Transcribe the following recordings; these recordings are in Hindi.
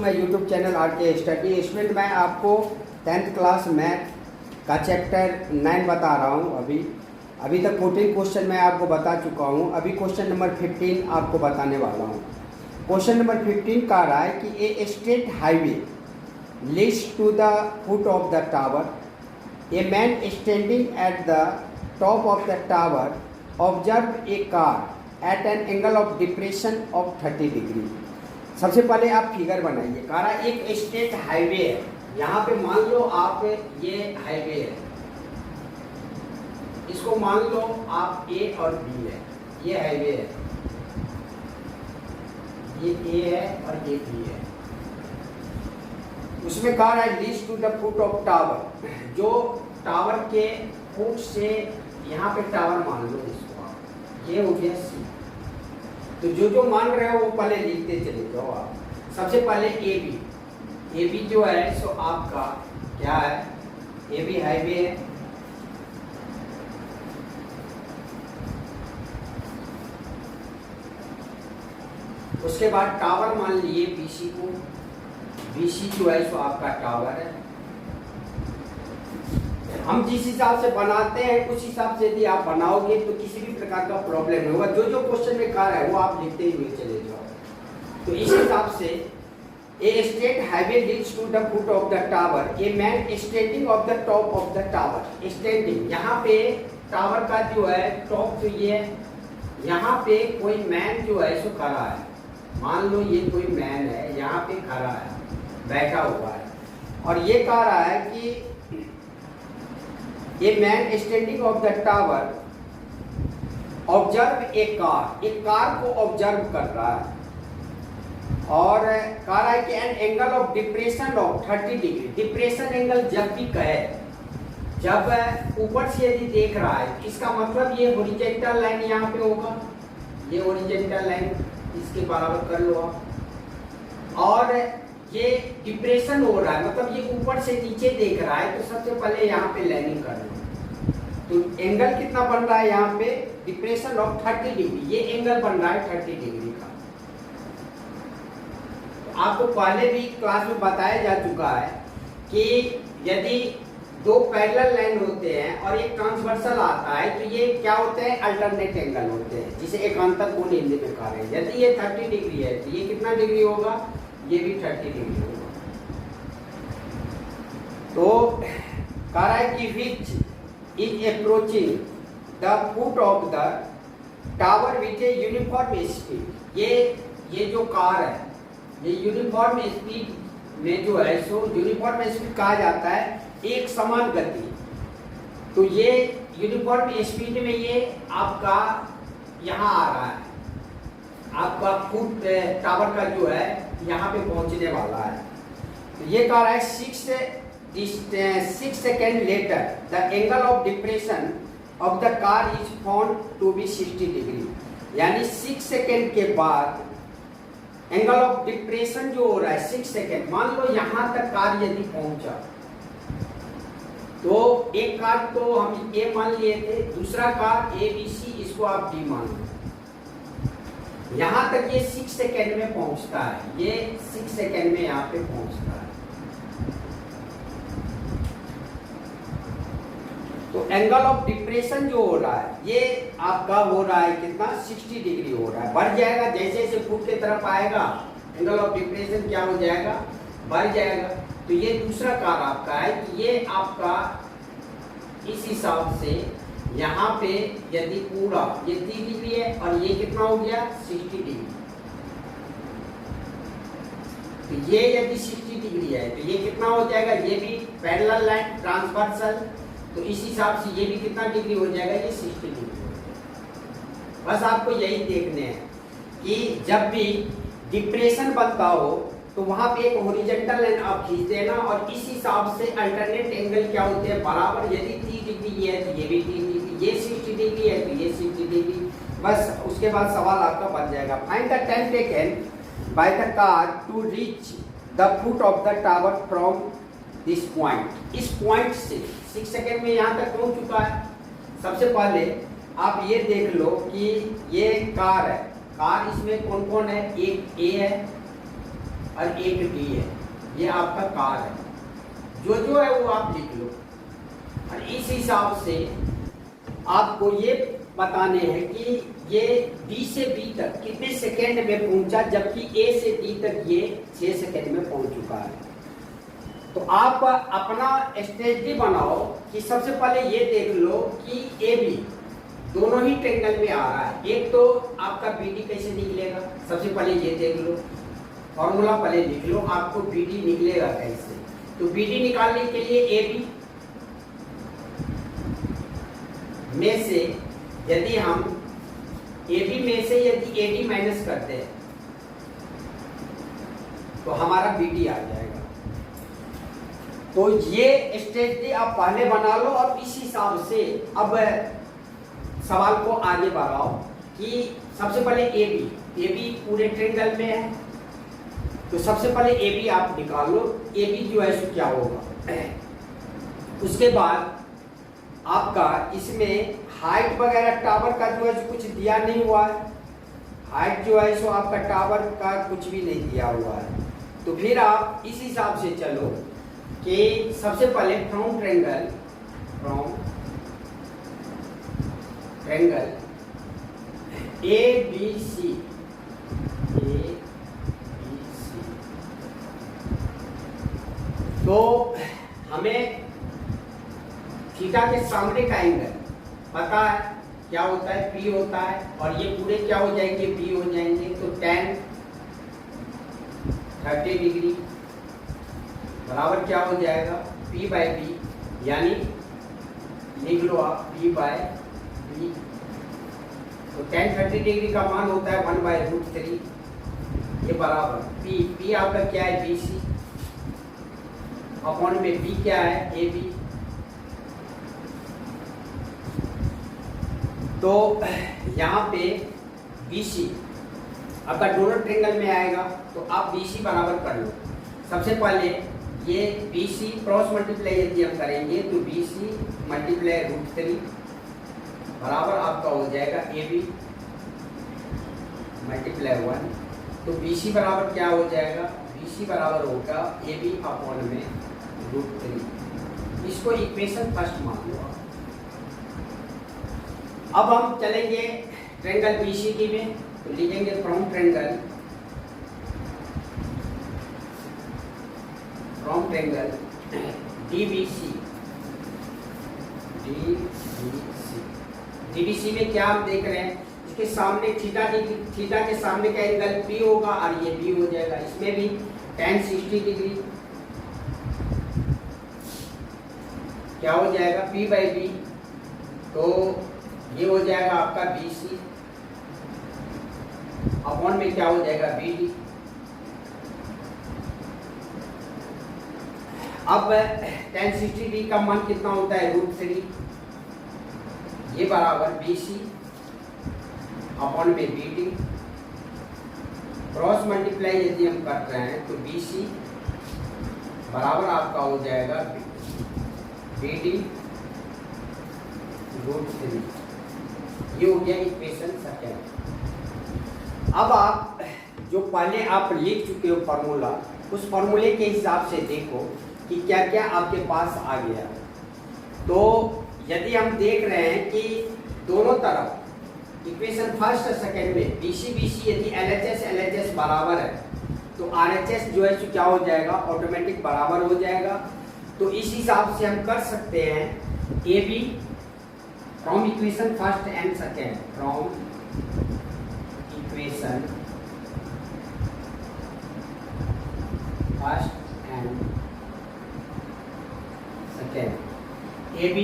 मैं यूट्यूब चैनल आर के स्टडी स्टूडेंट। मैं आपको 10th क्लास मैथ का चैप्टर 9 बता रहा हूँ। अभी तक 14 क्वेश्चन मैं आपको बता चुका हूँ। अभी क्वेश्चन नंबर 15 आपको बताने वाला हूँ। क्वेश्चन नंबर 15 कह रहा है कि a state highway leads to the foot of the tower. A man standing at the top of the tower observe a car at an angle of depression of 30 degree. सबसे पहले आप फिगर बनाइए। कह रहा है एक स्टेट हाईवे है, यहाँ पे मान लो आप ये हाईवे है, इसको मान लो आप ए और बी है, ये हाईवे है, ये ए है और ये बी है। उसमें कह रहा है leads to the foot of tower, जो टावर के फुट से यहाँ पे टावर मान लो इसको आप, ये हो गया सी। तो जो मान रहे हो वो पहले लिखते चले जाओ आप। सबसे पहले ए बी जो है सो आपका क्या है, ए बी हाईवे है। उसके बाद टावर मान लिए बीसी को, बीसी जो है सो आपका टावर है। हम जिस हिसाब से बनाते हैं उस हिसाब से यदि आप बनाओगे तो किसी भी प्रकार का प्रॉब्लम नहीं होगा। जो क्वेश्चन में कह रहा है वो आप लिखते हुए चले जाओ। तो इस हिसाब से a state highway leads to the foot of the tower, a man standing of the top of the tower. Standing यहाँ पे टावर का जो है टॉप जो ये यहाँ पे कोई मैन जो है सो खड़ा है। मान लो ये कोई मैन है, यहाँ पे खड़ा है, बैठा हुआ है, और ये कह रहा है कि ए man standing of the tower observe a car, एक कार को ऑब्जर्व कर रहा है और कह रहा है कि N angle of depression of 30 degree. Depression angle जब भी कहे, जब ऊपर से यदि देख रहा है, इसका मतलब ये हॉरिजॉन्टल लाइन यहाँ पे होगा, ये हॉरिजॉन्टल लाइन इसके बराबर कर लो आप। और ये डिप्रेशन हो रहा है, मतलब ये ऊपर से नीचे देख रहा है, तो सबसे पहले यहाँ पे लाइनिंग कर लो। तो एंगल कितना बन रहा है यहाँ पे, डिप्रेशन ऑफ 30 डिग्री, ये एंगल बन रहा है 30 डिग्री का। तो आपको पहले भी क्लास में बताया जा चुका है कि यदि दो पैरेलल लाइन होते हैं और एक ट्रांसवर्सल आता है तो ये क्या होते हैं, अल्टरनेट एंगल होते हैं, जिसे एकांतर कोण हिंदी में कहा है। यदि ये 30 डिग्री है तो ये कितना डिग्री होगा, ये भी 30 डिग्री होगा। तो कह रहा है कि which is approaching the foot of the tower with a uniform speed. ये जो कार है, ये यूनिफॉर्म स्पीड में जो है सो यूनिफॉर्म स्पीड कहा जाता है एक समान गति। तो ये यूनिफॉर्म स्पीड में ये आपका यहाँ आ रहा है, आपका फुट टावर का जो है यहाँ पे पहुंचने वाला है। तो ये कह रहा है 6 second letter the angle of depression of the car is found to be 60 degree. यानी 6 सेकेंड के बाद एंगल ऑफ डिप्रेशन जो हो रहा है 6 सेकेंड, मान लो यहाँ तक कार यदि पहुंचा, तो एक कार तो हम ए मान लिए थे, दूसरा कार ए बी सी, इसको आप डी मान लो। यहाँ तक ये 6 सेकेंड में पहुंचता है, ये 6 सेकेंड में यहाँ पे पहुंचता है। तो एंगल ऑफ डिप्रेशन जो हो रहा है ये आपका हो रहा है कितना, 60 डिग्री हो रहा है। बढ़ जाएगा जैसे जैसे फुट की तरफ आएगा, एंगल ऑफ डिप्रेशन क्या हो जाएगा, बढ़ जाएगा। तो ये दूसरा कार आपका है कि ये आपका इस हिसाब से यहाँ पे यदि पूरा ये 30 डिग्री है और ये कितना हो गया 60 डिग्री। तो ये यदि 60 डिग्री है तो ये कितना हो जाएगा, ये भी पैरेलल लाइन ट्रांसवर्सल, तो इस हिसाब से ये भी कितना डिग्री हो जाएगा, ये 60 डिग्री हो जाएगा। बस आपको यही देखने हैं कि जब भी डिप्रेशन बनता हो तो वहां पे एक हॉरिजॉन्टल लाइन आप खींच देना और इस हिसाब से अल्टरनेट एंगल क्या होते हैं, बराबर। यदि 30 डिग्री है तो ये भी 30 डिग्री, ये 60 डिग्री है तो ये 60 डिग्री। बस उसके बाद सवाल आपका बन जाएगा। Find the time taken by the car to reach the foot of the tower from this point. इस पॉइंट से 6 सेकेंड में यहाँ तक पहुँच चुका है। सबसे पहले आप ये देख लो कि ये कार है, कार इसमें कौन कौन है, एक ए है, और एक डी है, ये आपका कार है। जो है वो आप लिख लो। और इस हिसाब से आपको ये बताने हैं कि ये बी से बी तक कितने सेकेंड में पहुंचा, जबकि ए से डी तक ये 6 सेकेंड में पहुंच चुका है। तो आप अपना स्ट्रेटजी बनाओ कि सबसे पहले ये देख लो कि ए बी दोनों ही ट्रायंगल में आ रहा है। एक तो आपका बी डी कैसे निकलेगा, सबसे पहले ये देख लो, फॉर्मूला पहले लिख लो, आपको बी डी निकलेगा कैसे। तो बी डी निकालने के लिए ए बी में से यदि हम ए बी में से यदि ए डी माइनस करते हैं तो हमारा बी डी आ जाएगा। तो ये स्ट्रेटजी आप पहले बना लो और इस हिसाब से अब सवाल को आगे बढ़ाओ कि सबसे पहले ए बी पूरे ट्रायंगल में है, तो सबसे पहले ए बी आप निकाल लो। ए बी जो है सो क्या होगा, उसके बाद आपका इसमें हाइट वगैरह टावर का जो है कुछ दिया नहीं हुआ है, हाइट जो है सो आपका टावर का कुछ भी नहीं दिया हुआ है। तो फिर आप इस हिसाब से चलो कि सबसे पहले from triangle A B C तो हमें थीटा के सामने का एंगल पता है क्या होता है, पी होता है, और ये पूरे क्या हो जाएंगे, बी हो जाएंगे। तो tan 30 डिग्री बराबर क्या हो जाएगा, P बाई बी, यानी लिख लो आप P बाई बी। तो tan 30 डिग्री का मान होता है 1/√3, ये बराबर P आपका क्या है, BC अपॉन में B क्या है, AB। तो यहाँ पे BC आपका दोनों ट्रायंगल में आएगा, तो आप BC बराबर कर लो। सबसे पहले ये BC क्रॉस मल्टीप्लाई यदि हम करेंगे तो BC मल्टीप्लाई √3 बराबर आपका हो जाएगा AB मल्टीप्लाई 1। तो BC बराबर क्या हो जाएगा, BC बराबर होगा AB अपॉन में √3। इसको इक्वेशन फर्स्ट मान लो। अब हम चलेंगे ट्रायंगल BCD में, तो लिखेंगे फ्रॉम ट्रायंगल DBC में क्या हम देख रहे हैं, इसके सामने थीटा के सामने का एंगल P होगा और ये B हो जाएगा। इसमें भी tan 60 डिग्री क्या हो जाएगा, P बाई बी, तो ये हो जाएगा आपका BC अपॉन में क्या हो जाएगा, BD। अब tan 60 डिग्री का मान कितना होता है, √3, ये बराबर BC अपॉन में BD। क्रॉस मल्टीप्लाई यदि हम कर रहे हैं तो BC बराबर आपका हो जाएगा BD √3। ये हो गया इक्वेशन सेकेंड। अब आप जो पहले आप लिख चुके हो फार्मूला, उस फार्मूले के हिसाब से देखो कि क्या क्या आपके पास आ गया। तो यदि हम देख रहे हैं कि दोनों तरफ इक्वेशन फर्स्ट और सेकेंड में BC यदि LHS बराबर है तो RHS जो है क्या हो जाएगा, ऑटोमेटिक बराबर हो जाएगा। तो इस हिसाब से हम कर सकते हैं AB from equation first and second, from equation first and second, AB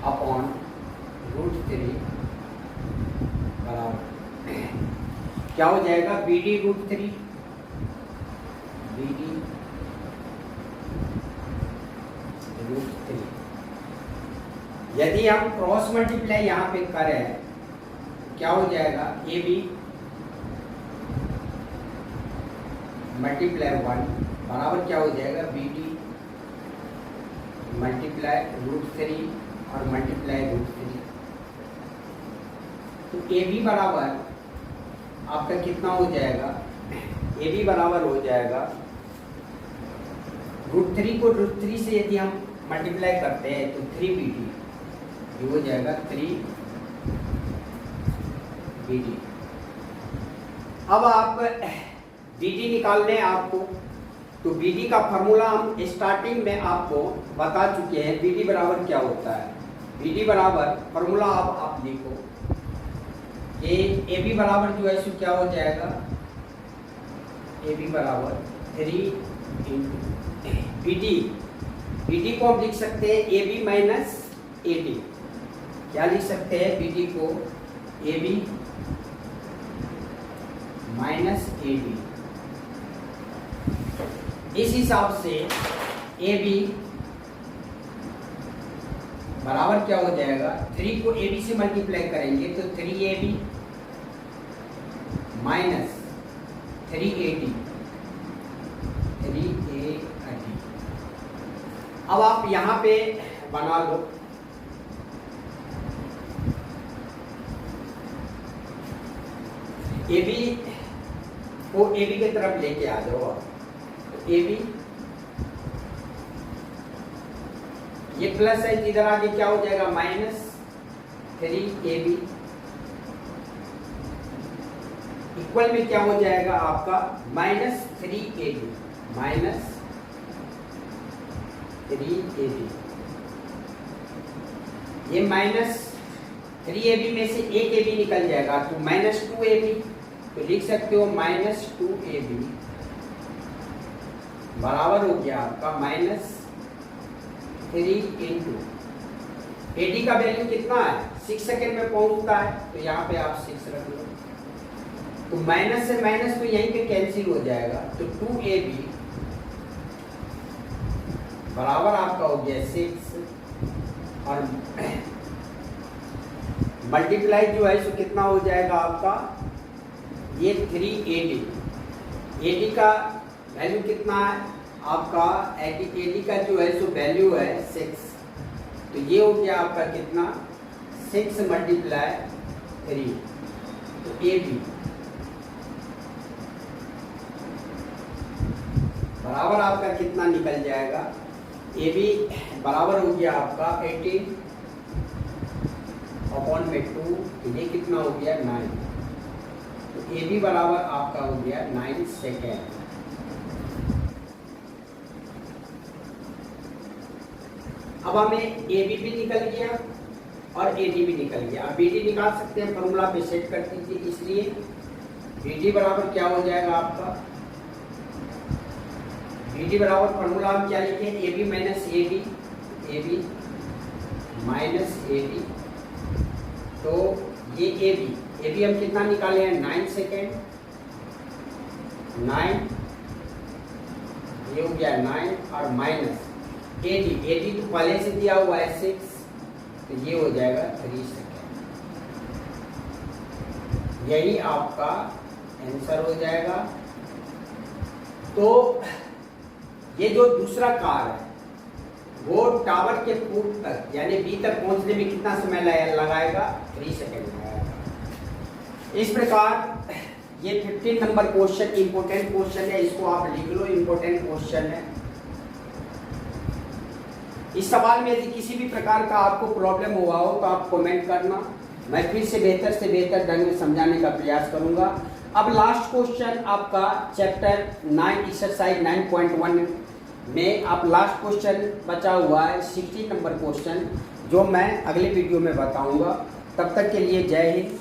upon √3 बराबर क्या हो जाएगा, BD √3, BD √3। यदि हम क्रॉस मल्टीप्लाई यहाँ पे करें क्या हो जाएगा, AB मल्टीप्लाई 1 बराबर क्या हो जाएगा, BD मल्टीप्लाई √3 और मल्टीप्लाई √3। तो AB बराबर आपका कितना हो जाएगा, ए बी बराबर हो जाएगा √3 को √3 से यदि हम मल्टीप्लाई करते हैं तो 3BD, ये हो जाएगा 3BD। अब आप BD निकालने हैं आपको, तो BD का फॉर्मूला हम स्टार्टिंग में आपको बता चुके हैं। BD बराबर क्या होता है, BD बराबर फॉर्मूला आप लिखो कि AB बराबर जो है सो क्या हो जाएगा, AB बराबर 3 BD। BD को हम लिख सकते हैं AB माइनस AD। क्या लिख सकते हैं BD को, AB माइनस AD। इस हिसाब से AB बराबर क्या हो जाएगा, 3 को AB से मल्टीप्लाई करेंगे तो 3AB माइनस 3AD। अब आप यहाँ पे बना लो, AB को AB की तरफ लेके आ जाओ आप, तो AB ये प्लस है, इधर आगे क्या हो जाएगा माइनस 3AB इक्वल में क्या हो जाएगा आपका माइनस 3AB, माइनस 3AB। ये माइनस 3AB में से एक AB निकल जाएगा तो माइनस 2AB, तो लिख सकते हो माइनस 2AB बराबर हो गया आपका माइनस 3 इंटू AD का वैल्यू कितना है, 6 सेकेंड में पहुंचता है, तो यहाँ पे आप 6 रख लो, तो माइनस से माइनस तो यहीं पे कैंसिल हो जाएगा, तो 2AB बराबर आपका हो गया 6 और मल्टीप्लाई जो है सो कितना हो जाएगा आपका, ये 3AD। AD का वैल्यू कितना है आपका, AD का जो है सो वैल्यू है 6, तो ये हो गया आपका कितना 6 मल्टीप्लाई 3, तो AB बराबर आपका कितना निकल जाएगा, AB बराबर हो गया आपका 18/2, तो ये कितना हो गया 9, तो AB बराबर आपका हो गया 9 सेकेंड। अब हमें AB भी निकल गया और AD भी निकल गया। अब BD निकाल सकते हैं, फॉर्मूला पे सेट कर दीजिए, इसलिए BD बराबर क्या हो जाएगा आपका, BD बराबर फॉर्मूला हम क्या लिखे, AB minus AD, AB minus AD, तो ये AB हम कितना निकाले हैं 9 सेकेंड, 9, ये हो गया 9 और माइनस AD तो पहले से दिया हुआ है 6, तो ये हो जाएगा 3 सेकेंड। यही आपका आंसर हो जाएगा। तो ये जो दूसरा कार है वो टावर के फुट तक यानी बी तक पहुंचने में कितना समय लगाएगा, 3 सेकेंड लगाएगा। इस प्रकार ये 15 नंबर क्वेश्चन इंपॉर्टेंट क्वेश्चन है, इसको आप लिख लो, इंपॉर्टेंट क्वेश्चन है। इस सवाल में यदि किसी भी प्रकार का आपको प्रॉब्लम हुआ हो तो आप कमेंट करना, मैं फिर से बेहतर ढंग में समझाने का प्रयास करूंगा। अब लास्ट क्वेश्चन आपका चैप्टर 9 एक्सरसाइज 9.1 में आप लास्ट क्वेश्चन बचा हुआ है 16 नंबर क्वेश्चन, जो मैं अगले वीडियो में बताऊंगा। तब तक के लिए जय हिंद।